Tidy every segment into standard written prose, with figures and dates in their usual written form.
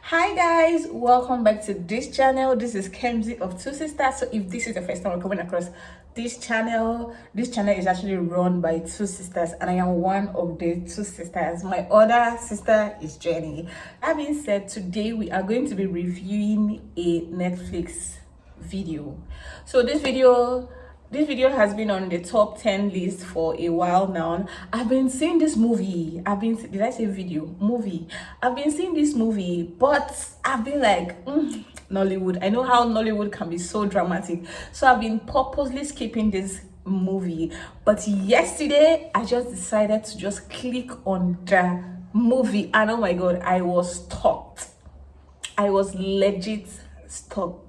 Hi guys, welcome back to this channel. This is Kemzi of Two Sisters. So if this is the first time we're coming across this channel is actually run by two sisters and I am one of the two sisters. My other sister is Jenny. That being said, today we are going to be reviewing a Netflix video. So this video has been on the top 10 list for a while now. I've been seeing this movie. Did I say video? Movie. I've been seeing this movie, but I've been like, Nollywood. I know how Nollywood can be so dramatic. So I've been purposely skipping this movie. But yesterday, I just decided to just click on the movie. And oh my God, I was stuck. I was legit stuck.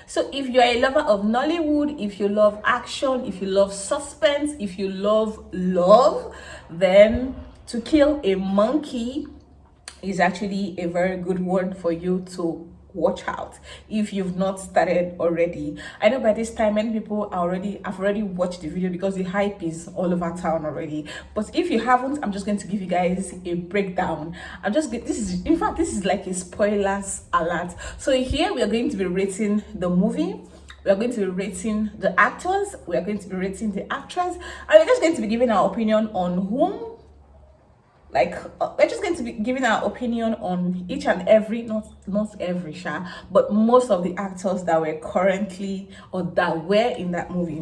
So if you're a lover of Nollywood, if you love action, if you love suspense, if you love love, then To Kill a Monkey is actually a very good one for you to watch out if you've not started already. I know by this time many people have already watched the video because the hype is all over town already, but if you haven't, I'm just going to give you guys a breakdown. This is like a spoilers alert. So here we are going to be rating the movie, we are going to be rating the actors, we are going to be rating the actress, and we're just going to be giving our opinion on whom, we're just going to be giving our opinion on each and every, not every but most of the actors that were currently or that were in that movie.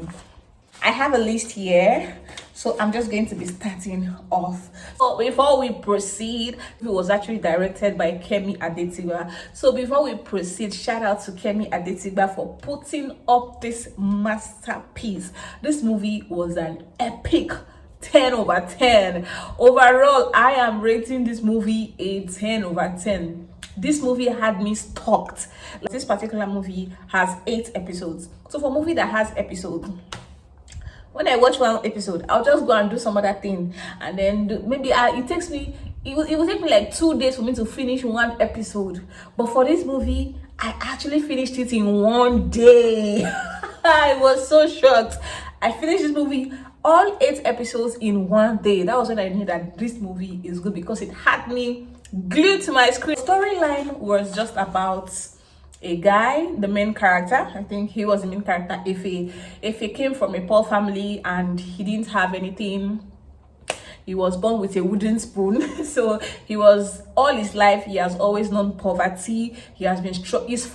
I have a list here, so I'm just going to be starting off. So before we proceed, it was actually directed by Kemi Adetiba. So before we proceed, shout out to Kemi Adetiba for putting up this masterpiece. This movie was an epic 10 over 10. Overall, I am rating this movie a 10 over 10. This movie had me stalked. This particular movie has 8 episodes. So for a movie that has episodes, when I watch one episode, I'll just go and do some other thing, and then it will take me like 2 days for me to finish one episode. But for this movie, I actually finished it in one day. I was so shocked. I finished this movie, all 8 episodes, in one day. That was when I knew that this movie is good, because it had me glued to my screen. The storyline was just about a guy, the main character. I think he was the main character. If he came from a poor family and he didn't have anything, he was born with a wooden spoon. So all his life, he has always known poverty. He has been his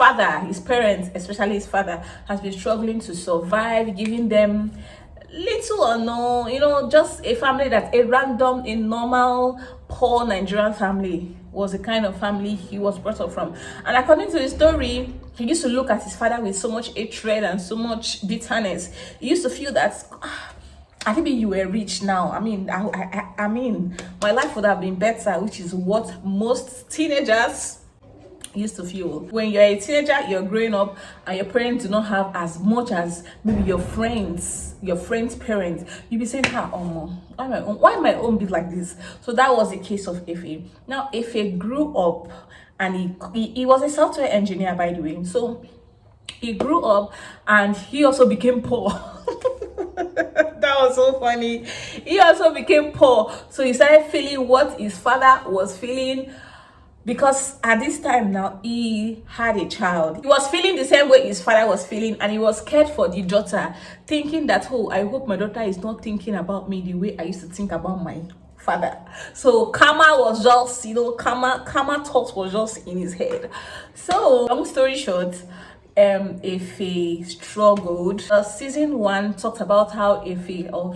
parents, especially his father, has been struggling to survive, giving them little or no, just a family that a normal poor Nigerian family was the kind of family he was brought up from. And according to the story, he used to look at his father with so much hatred and so much bitterness. He used to feel that, I think you were rich now. I mean, my life would have been better, which is what most teenagers used to feel. When you're a teenager, you're growing up, and your parents do not have as much as maybe your friends' parents, you'll be saying, why my own be like this? So that was the case of Efe. Now Efe grew up, and he was a software engineer, by the way. So he grew up and he also became poor. That was so funny. He also became poor, so he started feeling what his father was feeling, because at this time now he had a child. He was feeling the same way his father was feeling, and he was scared for the daughter, thinking that, I hope my daughter is not thinking about me the way I used to think about my father. So karma was just, karma thoughts was just in his head. So long story short, Efe struggled. Season 1 talked about how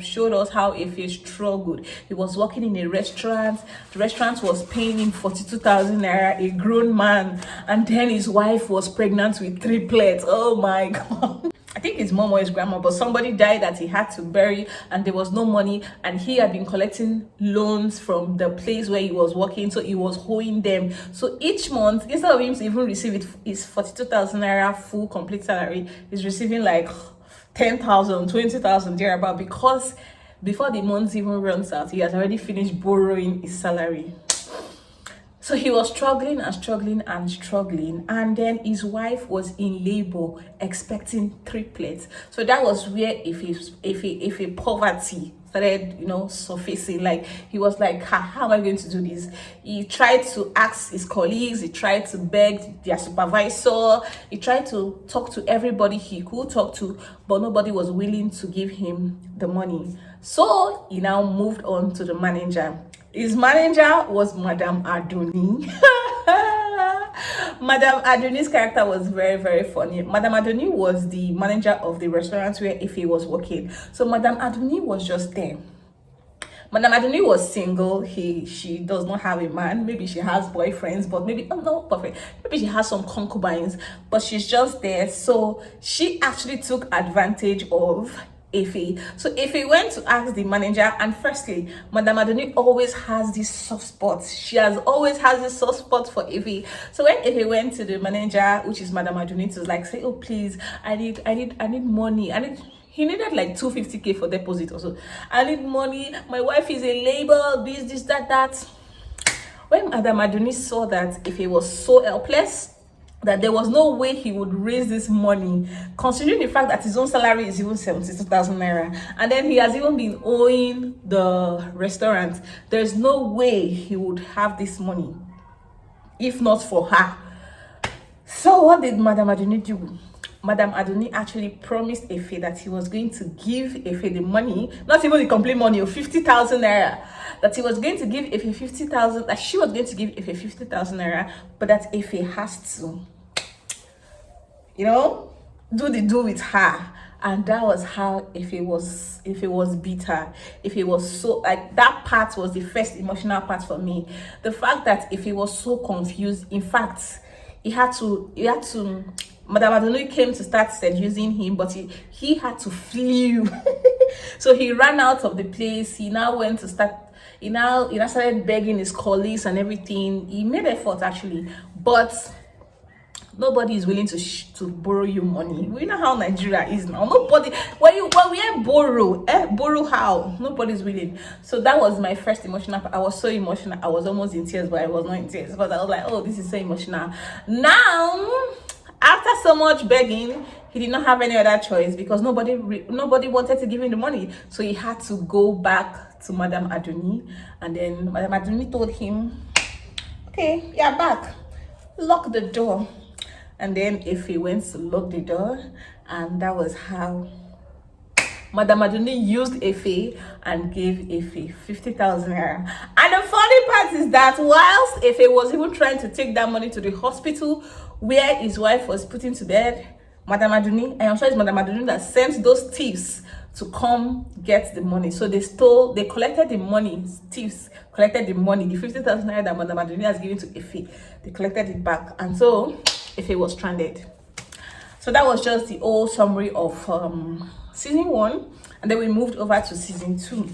showed us how Efe struggled. He was working in a restaurant. The restaurant was paying him 42,000 naira, a grown man, and then his wife was pregnant with triplets. Oh my God. I think his mom or his grandma, but somebody died that he had to bury, and there was no money, and he had been collecting loans from the place where he was working, so he was owing them. So each month, instead of him to even receive his 42,000 naira full complete salary, he's receiving like 10,000, 20,000 thereabout, because before the month even runs out, he has already finished borrowing his salary. So he was struggling and struggling and struggling, and then his wife was in labor expecting triplets. So that was where if a poverty started, surfacing. Like, he was like, how am I going to do this? He tried to ask his colleagues, he tried to beg their supervisor, he tried to talk to everybody he could talk to, but nobody was willing to give him the money. So he now moved on to the manager. His manager was Madame Adoni. Madame Adoni's character was very, very funny. Madame Adoni was the manager of the restaurant where Ife was working. So Madame Adoni was just there. Madame Adoni was single. She does not have a man. Maybe she has boyfriends, but maybe no perfect. Maybe she has some concubines, but she's just there. So she actually took advantage of Ife. So Ife went to ask the manager, and firstly, Madame Adoni always has this soft spot. She has always has this soft spot for Ife. So when Ife went to the manager, which is Madame Adoni, to like say, oh please, I need money. He needed like 250k for deposit also. I need money. My wife is a labor. This, that. When Madame Adoni saw that Ife was so helpless, that there was no way he would raise this money, considering the fact that his own salary is even 72,000 naira, and then he has even been owing the restaurant, there's no way he would have this money if not for her. So what did Madame Adoni do? Madame Adoni actually promised Ife that he was going to give Ife the money, not even the complete money of 50,000 naira, that he was going to give Ife 50,000, that she was going to give Ife 50,000 naira, but that Ife has to, do with her. And that was how Ife was bitter. Ife was so, like, that part was the first emotional part for me. The fact that Ife was so confused. In fact, he had to Madame Adoni came to start seducing him, but he had to flee. So he ran out of the place. He now went to start, he now started begging his colleagues and everything. He made effort actually, but nobody is willing to borrow you money. We know how Nigeria is now. Nobody, when we borrow how? Nobody's willing. So that was my first emotional part. I was so emotional. I was almost in tears, but I was not in tears because I was like, oh, this is so emotional. Now, after so much begging, he did not have any other choice because nobody wanted to give him the money. So he had to go back to Madame Adoni, and then Madame Adoni told him, okay, you're back. Lock the door. And then Ife went to lock the door, and that was how Madame Adoni used Ife and gave Ife 50,000 naira. And the funny part is that whilst Ife was even trying to take that money to the hospital where his wife was put into bed, Madame Adoni, I am sure it's Madame Adoni that sent those thieves to come get the money. So they collected the money. Thieves collected the money, the 50,000 naira that Madame Adoni has given to Ife. They collected it back, and so Ife was stranded. So that was just the whole summary of season 1, and then we moved over to season 2.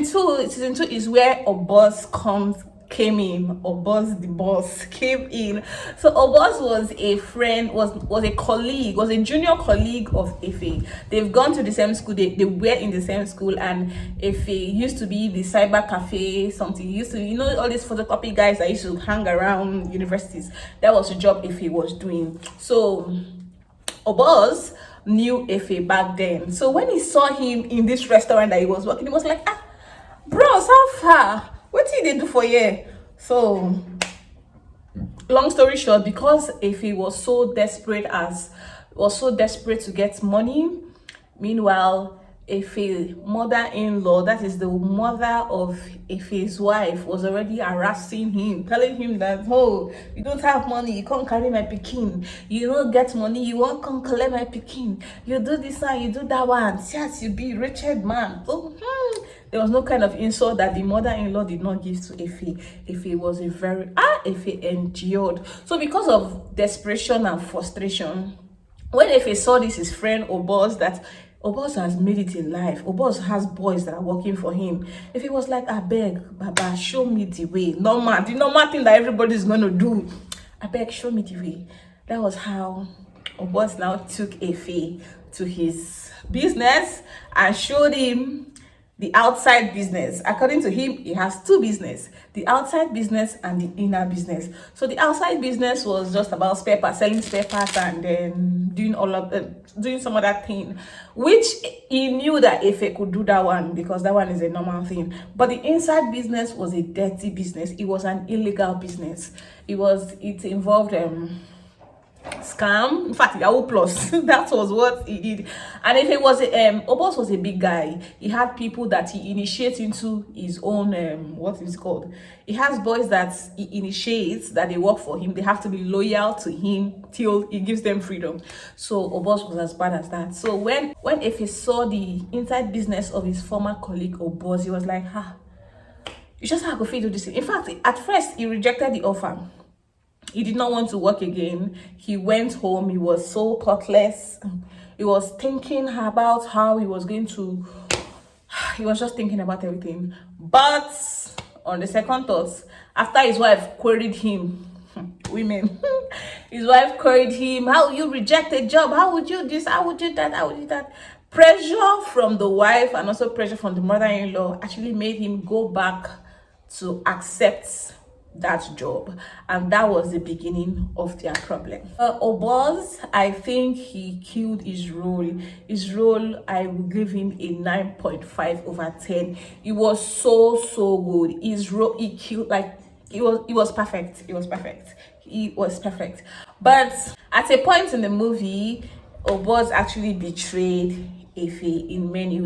Season 2 is where Obos came in. Obos the boss came in. So Obos was a friend, was a colleague, was a junior colleague of Ife. They've gone to the same school. They were in the same school, and Ife used to be the cyber cafe something. He used to, all these photocopy guys that used to hang around universities. That was the job Ife was doing. So Obos knew Ife back then. So when he saw him in this restaurant that he was working, he was like, bros, how far? What did they do for you? So long story short, because Ife was so desperate to get money, meanwhile Ife's mother-in-law, that is the mother of Ife's wife, was already harassing him, telling him that, oh, you don't have money, you can't carry my pikin. You don't get money, you won't come collect my pikin. You do this and you do that one. Yes, you be wretched man. So there was no kind of insult that the mother-in-law did not give to Ife. Ife was Ife endured. So because of desperation and frustration, when Ife saw this, his friend Obos, that Obos has made it in life. Obos has boys that are working for him. If he was like, I beg, Baba, show me the way. The normal thing that everybody's going to do. I beg, show me the way. That was how Obos now took Ife to his business and showed him the outside business. According to him, he has two business, the outside business and the inner business. So the outside business was just about spare parts, selling spare parts, and then doing all of doing some other thing, which he knew that Efe could do that one because that one is a normal thing. But the inside business was a dirty business. It was an illegal business. It involved scam, in fact Yahoo Plus. That was what he did. And if it was Obos was a big guy, he had people that he initiates into his own what is it called, he has boys that he initiates that they work for him. They have to be loyal to him till he gives them freedom. So Obos was as bad as that. So when if he saw the inside business of his former colleague Obos, he was like, you just have to feed do this. In fact, at first he rejected the offer. He did not want to work again. He went home. He was so thoughtless. He was thinking about how he was going to, he was just thinking about everything. But on the second thoughts, after his wife queried him, women, his wife queried him, how you reject a job? How would you this? How would you that? How would you that? Pressure from the wife and also pressure from the mother-in-law actually made him go back to accept that job, and that was the beginning of their problem. Obos, I think he killed his role. I will give him a 9.5 over 10. It was so good. His role, he killed, like, it was perfect. But at a point in the movie, Obos actually betrayed Efe in many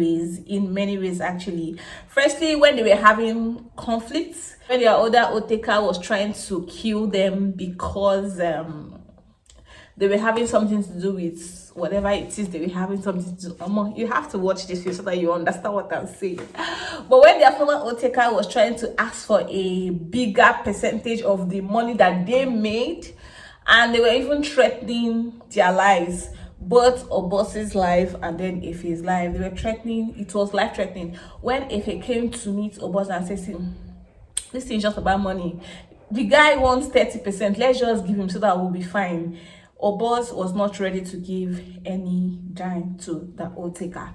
ways actually. Firstly, when they were having conflicts, when their older Oteka was trying to kill them because they were having something to do with whatever it is they were having something to do. You have to watch this so that you understand what I'm saying. But when their former Oteka was trying to ask for a bigger percentage of the money that they made, and they were even threatening their lives, both Obos's life and then Efe's life. They were threatening. It was life threatening. When Efe came to meet Obos and said to him, this thing is just about money. The guy wants 30%. Let's just give him so that we'll be fine. Obos was not ready to give any dime to the Oteka.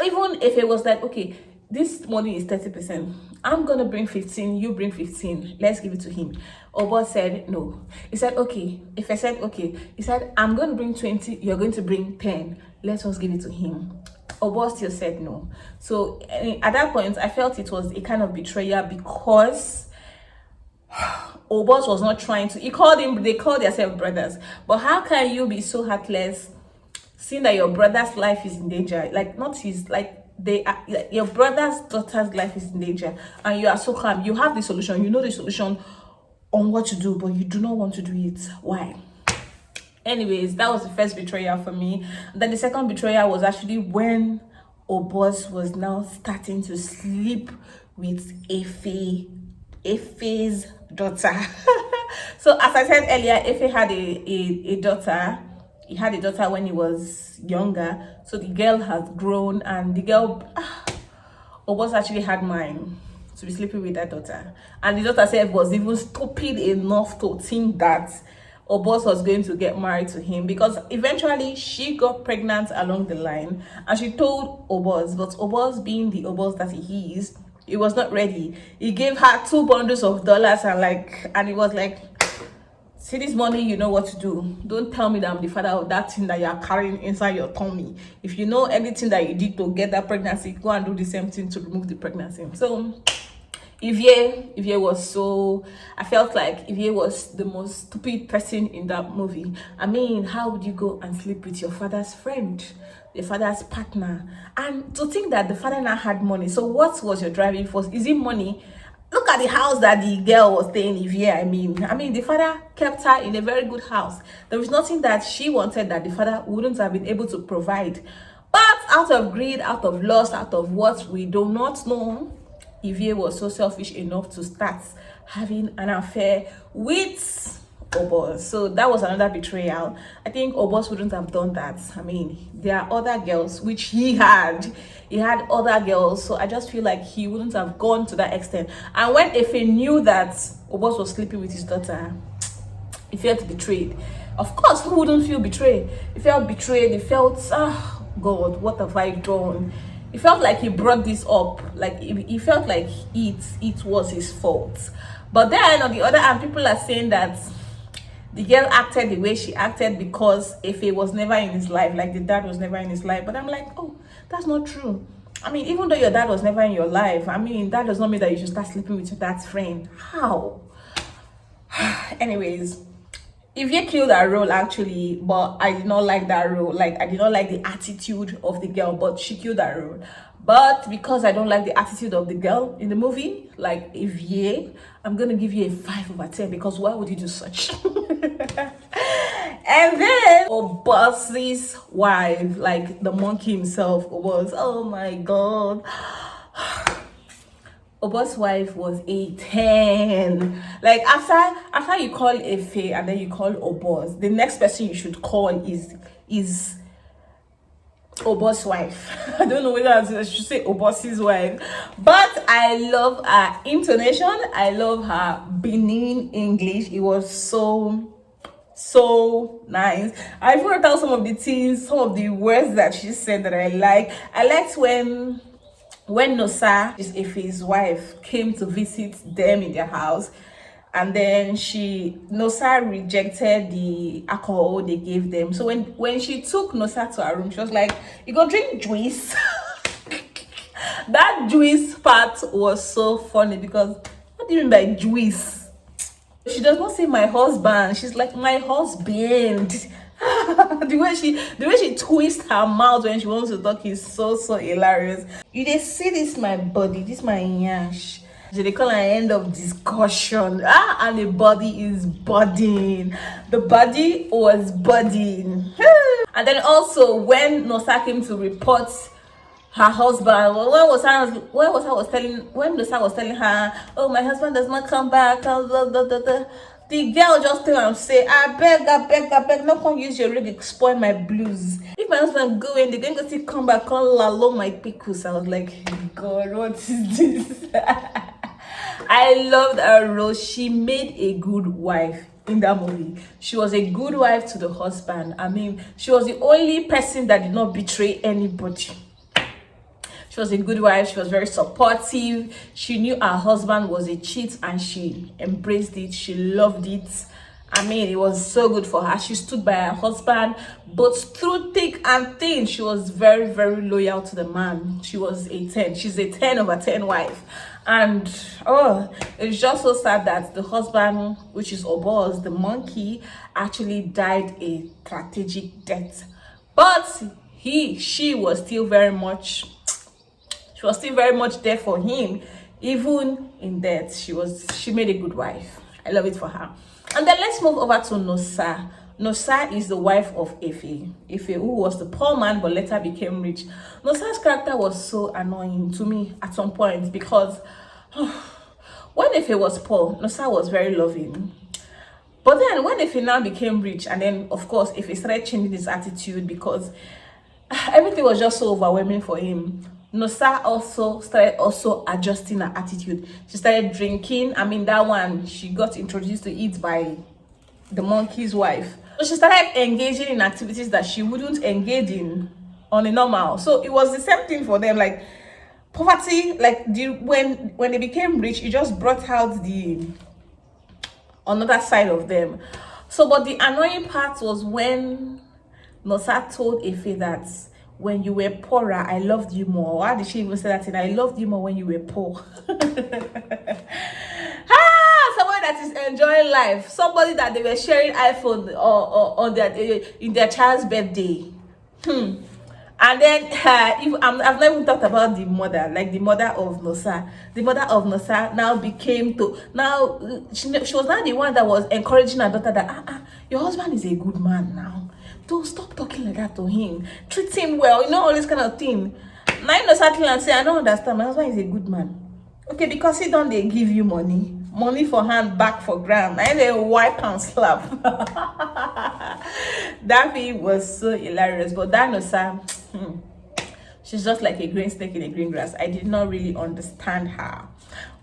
Even if it was like, okay, this money is 30%. I'm gonna bring 15, you bring 15. Let's give it to him. Obos said no. He said, okay. If I said okay, he said, I'm gonna bring 20, you're going to bring 10. Let's just give it to him. Obos still said no. So at that point, I felt it was a kind of betrayal because Obos was not trying to, they called themselves brothers. But how can you be so heartless seeing that your brother's life is in danger? Like, not his, like, your brother's daughter's life is in danger, and you are so calm. You have the solution, you know the solution on what to do, but you do not want to do it. Why? Anyways, that was the first betrayal for me. Then the second betrayal was actually when Obos was now starting to sleep with Efe's daughter. So as I said earlier, Efe had a daughter. He had a daughter when he was younger, so the girl has grown, and the girl, Obos actually had mine to be sleeping with that daughter, and the daughter said was even stupid enough to think that Obos was going to get married to him, because eventually she got pregnant along the line, and she told Obos, but Obos, being the Obos that he is, he was not ready. He gave her $2 bundles and it was like, see this money, you know what to do. Don't tell me that I'm the father of that thing that you are carrying inside your tummy. If you know anything that you did to get that pregnancy, go and do the same thing to remove the pregnancy. So Ivie was so, I felt like Ivie was the most stupid person in that movie. I mean, how would you go and sleep with your father's friend, your father's partner? And to think that the father now had money. So what was your driving force? Is it money? Look at the house that the girl was staying in here. I mean, the father kept her in a very good house. There was nothing that she wanted that the father wouldn't have been able to provide. But out of greed, out of lust, out of what we do not know, Ivie was so selfish enough to start having an affair with Obos. So that was another betrayal. I think Obos wouldn't have done that. I mean, there are other girls, which he had other girls, so I just feel like he wouldn't have gone to that extent. And when Efe knew that Obos was sleeping with his daughter, he felt betrayed. Of course, who wouldn't feel betrayed? He felt betrayed. He felt, oh God, what have I done? He felt like he brought this up, like he felt like it was his fault. But then on the other hand, people are saying that the girl acted the way she acted because Efe was never in his life, like the dad was never in his life. But I'm like, oh, that's not true. I mean, even though your dad was never in your life, I mean, that does not mean that you should start sleeping with your dad's friend. How? Anyways, Ivy killed that role actually, but I did not like that role. Like, I did not like the attitude of the girl, but she killed that role. But because I don't like the attitude of the girl in the movie, like Ivy, I'm gonna give you a 5/10 because why would you do such? And then Obasi's wife, like the monkey himself, was, oh my god. Obo's wife was a 10. Like after you call Efe and then you call Obos, the next person you should call is Obo's wife. I don't know whether I should say Obos's wife, but I love her intonation. I love her Benin English. It was so nice. I wrote down some of the things, some of the words that she said that I like. I liked when Nosa, is Efe's wife, came to visit them in their house, and then Nosa rejected the alcohol they gave them. So when she took Nosa to her room, she was like, "You go drink juice." That juice part was so funny because what do you mean by juice? She does not say my husband. She's like, my husband. the way she twists her mouth when she wants to talk is so hilarious. You dey see this my body, this my yash. So they call an end of discussion. And the body is budding. The body was budding. And then also when Nosa came to report her husband, when Nosa was telling her, oh, my husband does not come back, the girl just tell am say, I beg, no come use your ring spoil my blues. If my husband go in, they're going to see come back, call along my pickles. I was like, God, what is this? I loved her role. She made a good wife in that movie. She was a good wife to the husband. I mean, she was the only person that did not betray anybody. She was a good wife. She was very supportive. She knew her husband was a cheat and she embraced it. She loved it. I mean, it was so good for her. She stood by her husband, but through thick and thin, she was very, very loyal to the man. She was a 10. She's a 10/10 wife. And oh, it's just so sad that the husband, which is Obos, the monkey, actually died a tragic death. But she was still very much there for him. Even in death, she made a good wife. I love it for her. And then let's move over to Nosa. Nosa is the wife of Efe, who was the poor man but later became rich. Nosa's character was so annoying to me at some point because when Efe was poor, Nosa was very loving. But then when Efe now became rich, and then of course Efe started changing his attitude because everything was just so overwhelming for him. Nosa started adjusting her attitude. She started drinking. I mean, that one, she got introduced to it by the monkey's wife. So she started engaging in activities that she wouldn't engage in on a normal. So it was the same thing for them. Like poverty, like when they became rich, it just brought out the another side of them. So, but the annoying part was when Nosa told Efe that when you were poorer, I loved you more. Why did she even say that thing? I loved you more when you were poor. Somebody that is enjoying life. Somebody that they were sharing iPhone or on their in their child's birthday. And then I've not even talked about the mother, like the mother of Nosa. The mother of Nosa now became she was now the one that was encouraging her daughter that your husband is a good man now. Don't stop talking like that to him. Treat him well, all this kind of thing. Now you know something and say, I don't understand. My husband is a good man. Okay, because he don't they give you money. Money for hand, back for gram. And they wipe and slap. That thing was so hilarious. But that Nosa, she's just like a green snake in a green grass. I did not really understand her.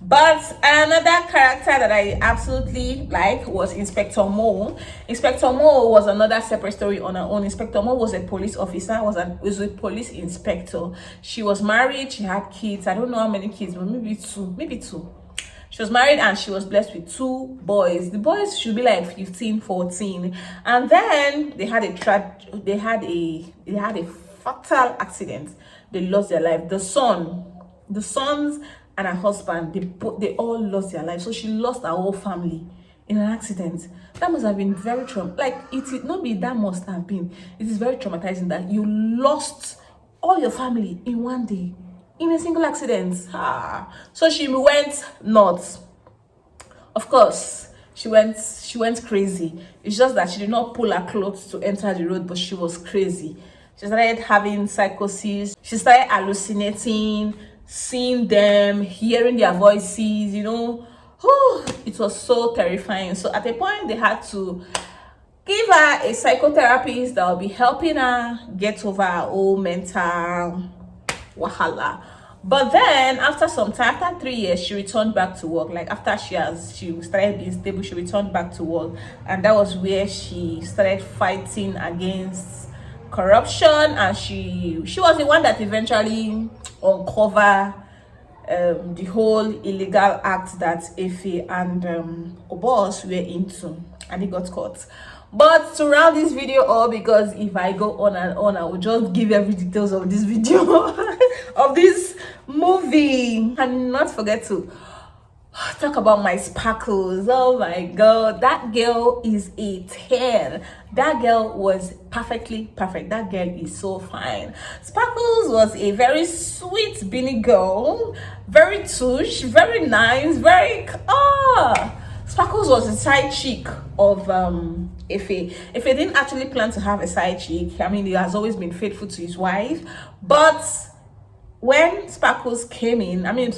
But another character that I absolutely like was Inspector Mo. Inspector Mo was another separate story on her own. Inspector Mo was a police officer, was a police inspector. She was married, she had kids. I don't know how many kids, but maybe two, maybe two. She was married and she was blessed with two boys. The boys should be like 15, 14. And then they had a fatal accident. They lost their life. The sons and her husband, they all lost their life. So she lost her whole family in an accident. That must have been very like it not be that must have been. It is very traumatizing that you lost all your family in one day in a single accident. So she went nuts. Of course, she went crazy. It's just that she did not pull her clothes to enter the road, but she was crazy. She started having psychosis. She started hallucinating, seeing them, hearing their voices, it was so terrifying. So at a point, they had to give her a psychotherapist that will be helping her get over her own mental wahala. But then after some time, after 3 years, she returned back to work. Like after she started being stable, she returned back to work, and that was where she started fighting against corruption. And she was the one that eventually uncovered the whole illegal act that Efe and Obos were into, and he got caught. But to round this video up, because if I go on and on, I will just give every details of this video of this movie. And not forget to talk about my Sparkles. Oh my god, that girl is a 10. That girl was perfectly perfect. That girl is so fine. Sparkles was a very sweet Beanie girl, very touche, very nice, very Sparkles was a side chick of Efe. Efe didn't actually plan to have a side chick. I mean, he has always been faithful to his wife. But when Sparkles came in, I mean,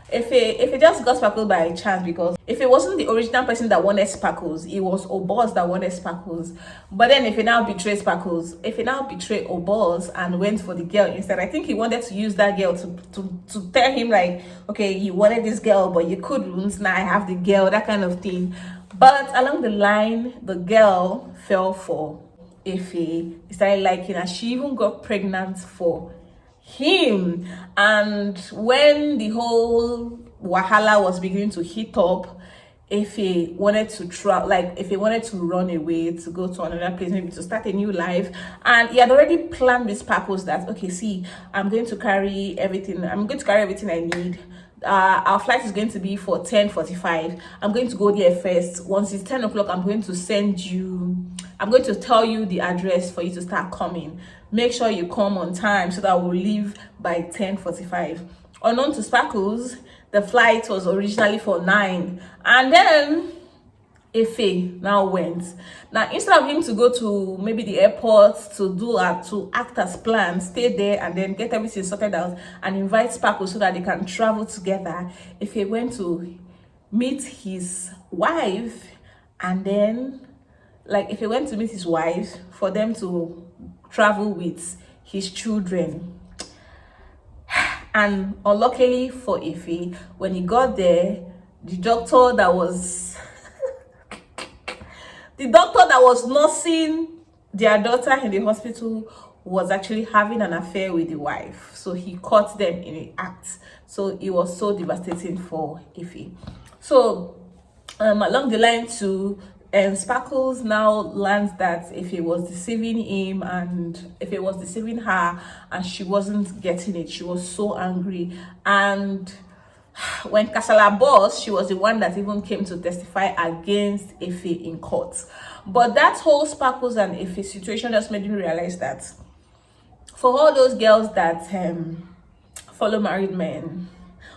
if it just got Sparkles by chance, because if it wasn't the original person that wanted Sparkles, it was Obos that wanted Sparkles. But then if he now betrayed Sparkles, if he now betrayed Obos and went for the girl instead, I think he wanted to use that girl to tell him like, okay, you wanted this girl, but you couldn't. Now I have the girl, that kind of thing. But along the line, the girl fell for Efe. He started liking her. She even got pregnant for him. And when the whole wahala was beginning to heat up, Efe wanted to Efe wanted to run away, to go to another place, maybe to start a new life. And he had already planned with Sparkles that, okay, see, I'm going to carry everything I need. Our flight is going to be for 10:45. I'm going to go there first. Once it's 10 o'clock, I'm going to tell you the address for you to start coming. Make sure you come on time so that we'll leave by 10:45. Unknown to Sparkles, the flight was originally for 9. And then Efe now went. Now, instead of him to go to maybe the airport to act as planned, stay there and then get everything sorted out and invite Sparkles so that they can travel together, Efe went to meet his wife, and then if he went to meet his wife for them to travel with his children. And unluckily for Efe, when he got there, the doctor that was nursing their daughter in the hospital was actually having an affair with the wife. So he caught them in the act. So it was so devastating for Efe. So along the line too, Sparkles now learns that Efe was deceiving him, and Efe was deceiving her, and she wasn't getting it. She was so angry. And when Kasala boss, she was the one that even came to testify against Efe in court. But that whole Sparkles and Efe situation just made me realize that for all those girls that follow married men,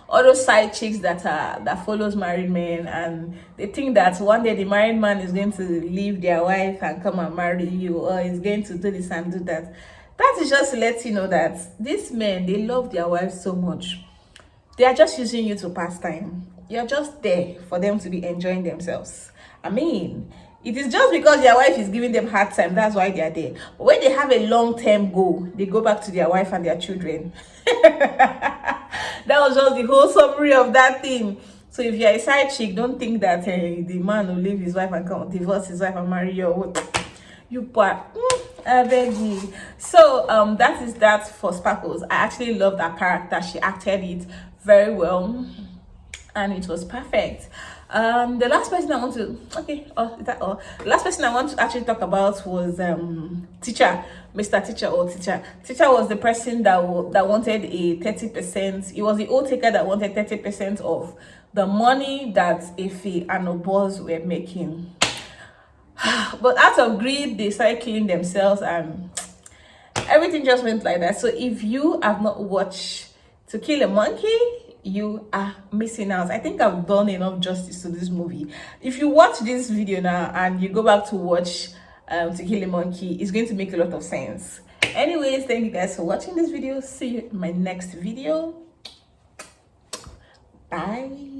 all those side chicks that follows married men, and they think that one day the married man is going to leave their wife and come and marry you, or is going to do this and do that. That is just to let you know that these men, they love their wives so much. They are just using you to pass time. You're just there for them to be enjoying themselves. I mean, it is just because their wife is giving them hard time, that's why they are there. But when they have a long-term goal, they go back to their wife and their children. That was just the whole summary of that thing. So if you're a side chick, don't think that the man will leave his wife and come divorce his wife and marry you. You part. I beg you. So that is that for Sparkles. I actually love that character. She acted it very well, and it was perfect. The last person I want to is that all? The last person I want to actually talk about was teacher, Mr. Teacher or teacher. Teacher was the person that wanted a 30%. It was the old taker that wanted 30% of the money that Efe and Obos were making. But out of greed, they started killing themselves, and everything just went like that. So if you have not watched To Kill a Monkey, you are missing out. I think I've done enough justice to this movie. If you watch this video now and you go back to watch To Kill a Monkey, it's going to make a lot of sense. Anyways, thank you guys for watching this video. See you in my next video. Bye.